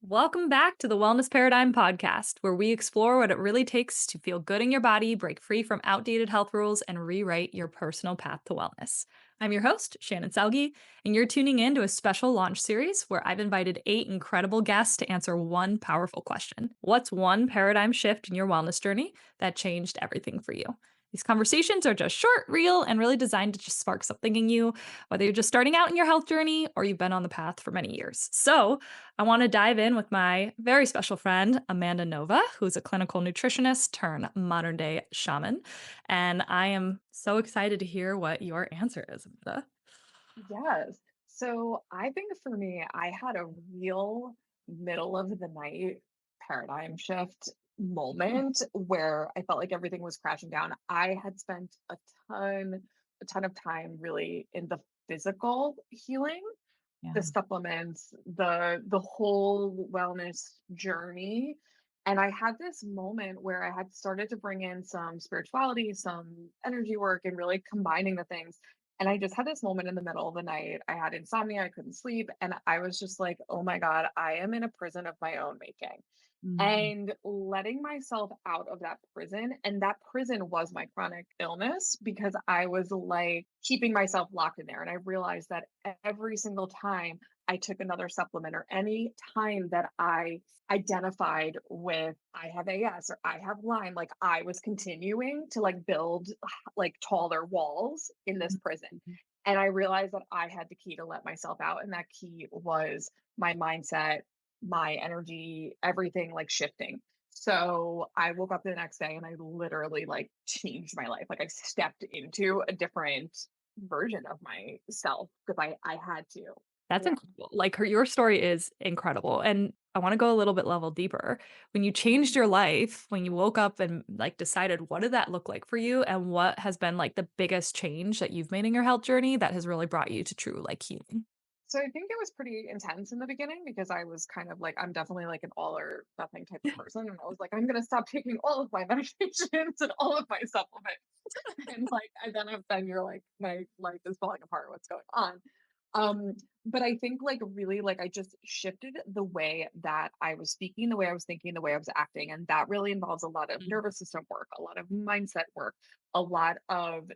Welcome back to the Wellness Paradigm Podcast, where we explore what it really takes to feel good in your body, break free from outdated health rules, and rewrite your personal path to wellness. I'm your host, Shannon Selge, and you're tuning in to a special launch series where I've invited 8 incredible guests to answer one powerful question. What's one paradigm shift in your wellness journey that changed everything for you? These conversations are just short, real, and really designed to just spark something in you, whether you're just starting out in your health journey or you've been on the path for many years. So, I want to dive in with my very special friend, Amanda Nova, who's a clinical nutritionist turned modern day shaman. And I am so excited to hear what your answer is, Amanda. Yes. So I think for me, I had a real middle of the night paradigm shift Mm, moment where I felt like everything was crashing down. I had spent a ton of time really in the physical healing, the yeah. supplements, the whole wellness journey. And I had this moment where I had started to bring in some spirituality, some energy work, and really combining the things. And I just had this moment in the middle of the night. I had insomnia, I couldn't sleep, and I was just like, oh my God, I am in a prison of my own making, Mm, and letting myself out of that prison. And that prison was my chronic illness because I was like keeping myself locked in there. And I realized that every single time I took another supplement or any time that I identified with I have AS or I have Lyme, like I was continuing to like build like taller walls in this mm, prison. mm. And I realized that I had the key to let myself out. And that key was my mindset, my energy, everything like shifting. So I woke up the next day and I literally like changed my life. Like I stepped into a different version of myself because I had to. That's Yeah. incredible. Like your story is incredible. And I want to go a little bit level deeper. When you changed Mhm. your life, when you woke up and like decided, what did that look like for you? And what has been like the biggest change that you've made in your health journey that has really brought you to true like healing? So I think it was pretty intense in the beginning because I was kind of like, I'm definitely like an all or nothing type of person. And I was like, I'm going to stop taking all of my medications and all of my supplements. And like, and then you're like, my life is falling apart. What's going on? Um, but I think like really like I just shifted the way that I was speaking, the way I was thinking, the way I was acting. And that really involves a lot of Mm, nervous system work, a lot of mindset work, a lot of,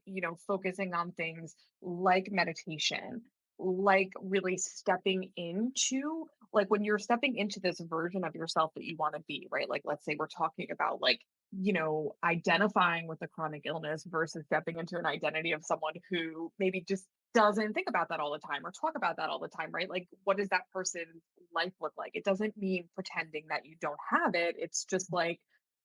focusing on things like meditation, like really stepping into like when you're stepping into this version of yourself that you want to be, right? Like let's say we're talking about like identifying with a chronic illness versus stepping into an identity of someone who maybe just doesn't think about that all the time or talk about that all the time, right? Like, what does that person's life look like? It doesn't mean pretending that you don't have it. It's just like,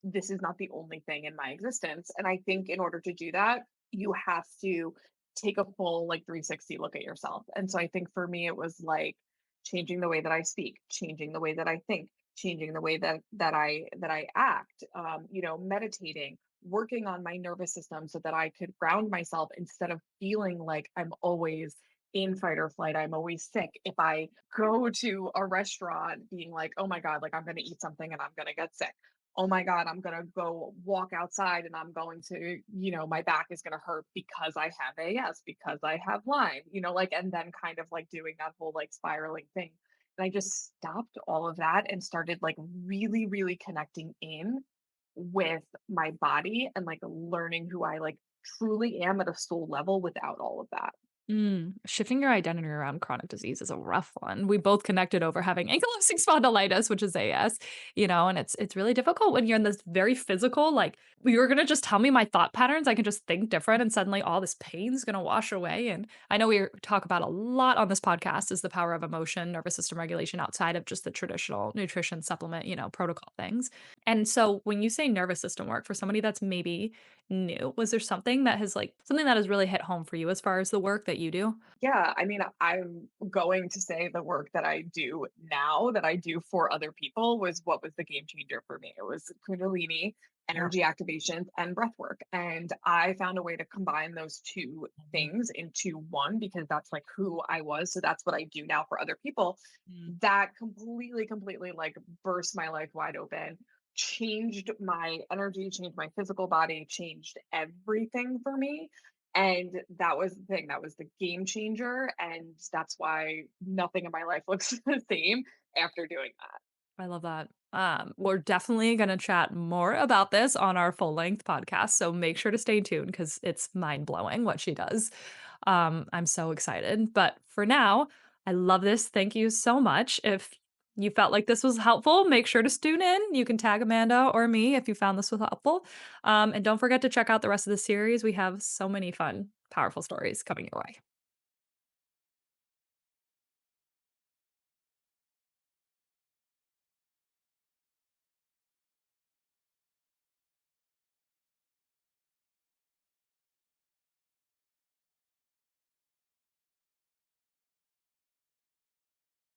this is not the only thing in my existence. And I think in order to do that, you have to take a full like 360 look at yourself. And so I think for me, it was like changing the way that I speak, changing the way that I think, changing the way that I act, meditating, working on my nervous system so that I could ground myself instead of feeling like I'm always in fight or flight. I'm always sick. If I go to a restaurant being like, oh my God, like I'm going to eat something and I'm going to get sick. Oh my God, I'm going to go walk outside and I'm going to, my back is going to hurt because I have AS, because I have Lyme, like, and then kind of like doing that whole like spiraling thing. And I just stopped all of that and started like really, really connecting in with my body and like learning who I like truly am at a soul level without all of that. Shifting your identity around chronic disease is a rough one. We both connected over having ankylosing spondylitis, which is AS, and it's really difficult when you're in this very physical, like you're gonna just tell me my thought patterns. I can just think different, and suddenly all this pain's gonna wash away. And I know we talk about a lot on this podcast is the power of emotion, nervous system regulation outside of just the traditional nutrition supplement, protocol things. And so when you say nervous system work for somebody that's maybe new, was there something that has really hit home for you as far as the work that you do? Yeah, I mean, I'm going to say the work that I do now that I do for other people was what was the game changer for me. It was kundalini, Yeah. energy activations, and breath work. And I found a way to combine those two Mhm. things into one because that's like who I was. So that's what I do now for other people. Mm. That completely, completely like burst my life wide open, changed my energy, changed my physical body, changed everything for me. And that was the thing, that was the game changer, and that's why nothing in my life looks the same after doing that. I love that. We're definitely gonna chat more about this on our full length podcast, so make sure to stay tuned because it's mind blowing what she does. I'm so excited. But for now, I love this. Thank you so much. If you felt like this was helpful, make sure to tune in. You can tag Amanda or me if you found this was helpful. And don't forget to check out the rest of the series. We have so many fun, powerful stories coming your way.